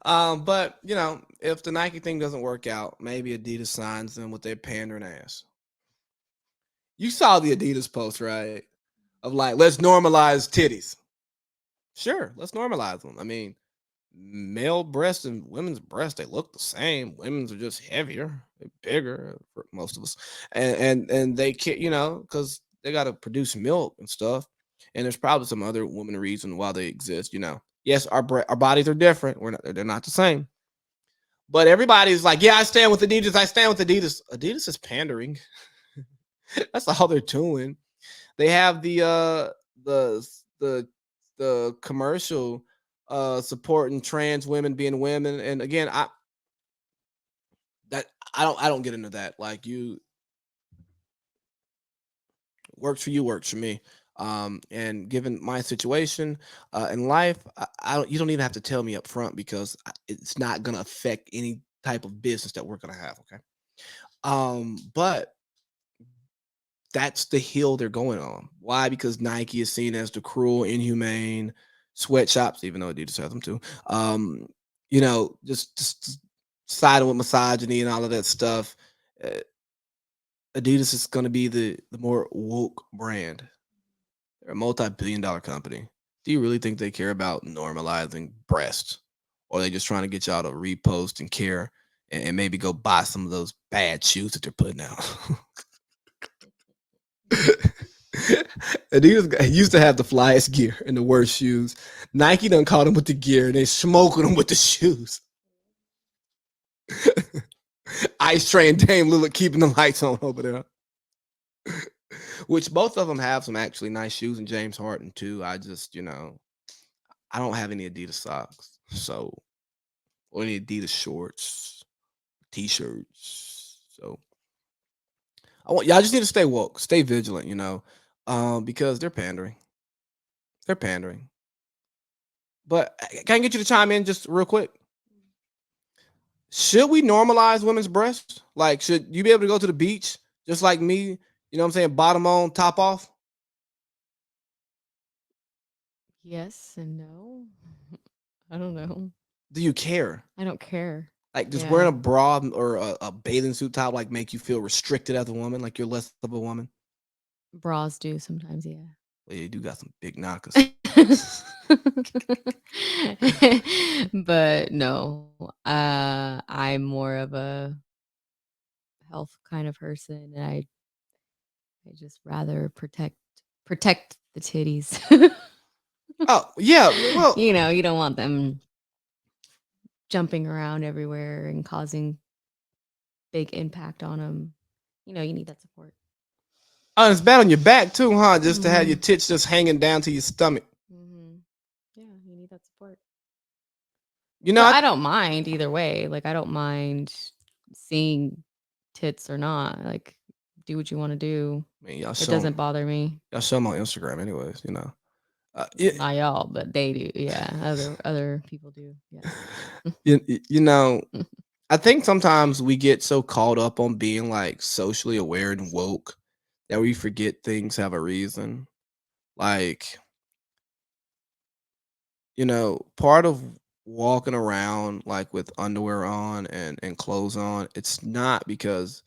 But if the Nike thing doesn't work out, maybe Adidas signs them with their pandering ass. You saw the Adidas post, right? Of like, let's normalize titties. Sure, let's normalize them. I mean, male breasts and women's breasts, they look the same. Women's are just heavier, they're bigger for most of us, and they can't, because they got to produce milk and stuff. And there's probably some other woman reason why they exist. Yes, our bodies are different. They're not the same. But everybody's like, yeah, I stand with Adidas. I stand with Adidas. Adidas is pandering. That's all they're doing. They have the the the commercial supporting trans women being women. And again, that I don't get into that. Like, you works for you, works for me. And given my situation in life, I don't you don't even have to tell me up front, because it's not gonna affect any type of business that we're gonna have. Okay. But that's the hill they're going on. Why? Because Nike is seen as the cruel, inhumane sweatshops, even though Adidas has them too. Just siding with misogyny and all of that stuff. Uh, Adidas is going to be the more woke brand. They're a multi-billion-dollar company. Do you really think they care about normalizing breasts, or are they just trying to get y'all to repost and care, and maybe go buy some of those bad shoes that they're putting out? Adidas used to have the flyest gear and the worst shoes. Nike done caught them with the gear and they smoking them with the shoes. Ice Train Dame Lillard keeping the lights on over there. Which both of them have some actually nice shoes, and James Harden too. I just, I don't have any Adidas socks. So, or any Adidas shorts, t-shirts. So y'all just need to stay woke, stay vigilant, because they're pandering. They're pandering. But can I get you to chime in just real quick? Should we normalize women's breasts? Like, should you be able to go to the beach just like me? You know what I'm saying? Bottom on, top off. Yes and no. I don't know. Do you care? I don't care. Like, does wearing Yeah. a bra or a bathing suit top like make you feel restricted as a woman? Like you're less of a woman? Bras do sometimes, yeah. Well, you do got some big knockers. But no, I'm more of a health kind of person, and I just rather protect the titties. Oh yeah, well, You don't want them jumping around everywhere and causing big impact on them. You need that support. oh, it's bad on your back too, huh? Just to have your Mhm. tits just hanging down to your stomach. Mhm. Yeah, you need that support. You know, But I, I don't mind either way. Like, I don't mind seeing tits or not. Like, do what you want to do. I mean, y'all It show doesn't 'em- bother me. y'all show them on Instagram, anyways. Yeah, Not y'all, but they do. Yeah, other people do. Yes. you know, I think sometimes we get so caught up on being like socially aware and woke that we forget things have a reason. Like, part of walking around like with underwear on and clothes on, it's not because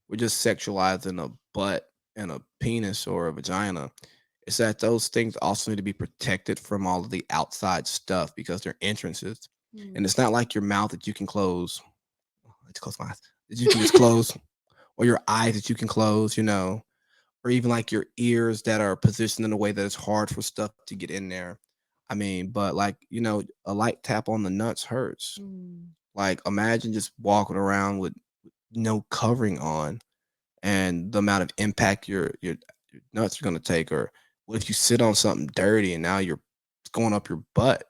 we're just sexualizing a butt and a penis or a vagina. It's that those things also need to be protected from all of the outside stuff because they're entrances. And Mm. it's not like your mouth that you can close. Let's close my eyes. That you can just close, or your eyes that you can close, or even like your ears that are positioned in a way that it's hard for stuff to get in there. I mean, but like, a light tap on the nuts hurts. Mm. Like, imagine just walking around with no covering on, and the amount of impact your nuts are gonna take. Or what if you sit on something dirty and now you're going up your butt?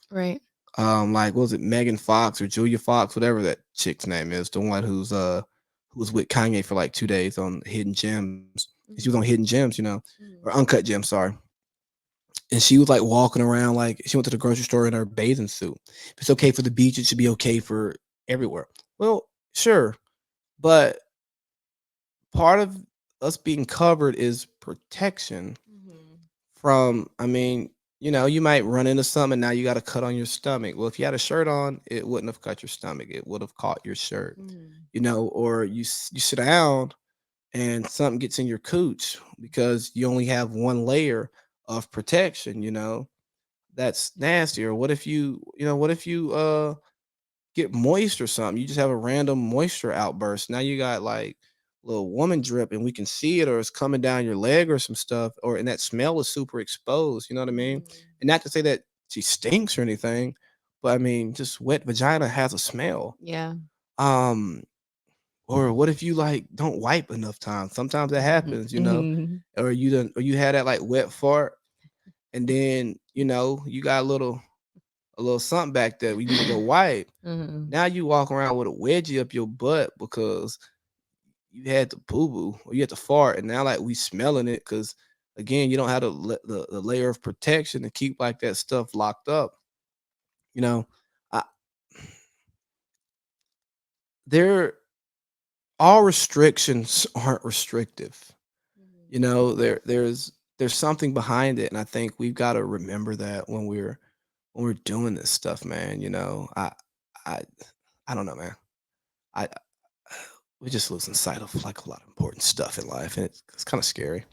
Right. Like, what was it, Megan Fox or Julia Fox, whatever that chick's name is, the one who was with Kanye for like 2 days on Hidden Gems. She was on Mhm. Hidden Gems, or Mhm. Uncut Gems, sorry. And she was like walking around like she went to the grocery store in her bathing suit. If it's okay for the beach, it should be okay for everywhere. Well, sure, but part of us being covered is protection Mhm. from. I mean, you might run into something and now you got a cut on your stomach. Well, if you had a shirt on, it wouldn't have cut your stomach. It would have caught your shirt. Mm. Or you sit down and something gets in your cooch because you only have one layer of protection. That's nasty. Or what if you get moist or something? You just have a random moisture outburst. Now you got like little woman drip and we can see it, or it's coming down your leg or some stuff, and that smell is super exposed. You know what I mean? Mm. And not to say that she stinks or anything, but I mean, just wet vagina has a smell. Yeah. Um, or what if you like don't wipe enough times? Sometimes that happens. Mhm. Or you had that like wet fart, and then you got a little something back there. We need to go wipe. Mhm. Now you walk around with a wedgie up your butt because you had to boo boo or you had to fart, and now like we smelling it because again you don't have the layer of protection to keep like that stuff locked up. You know, I, there all restrictions aren't restrictive. Mhm. There's something behind it, and I think we've got to remember that when we're doing this stuff, man. I I don't know, man. I we're just losing sight of like a lot of important stuff in life, and it's kind of scary.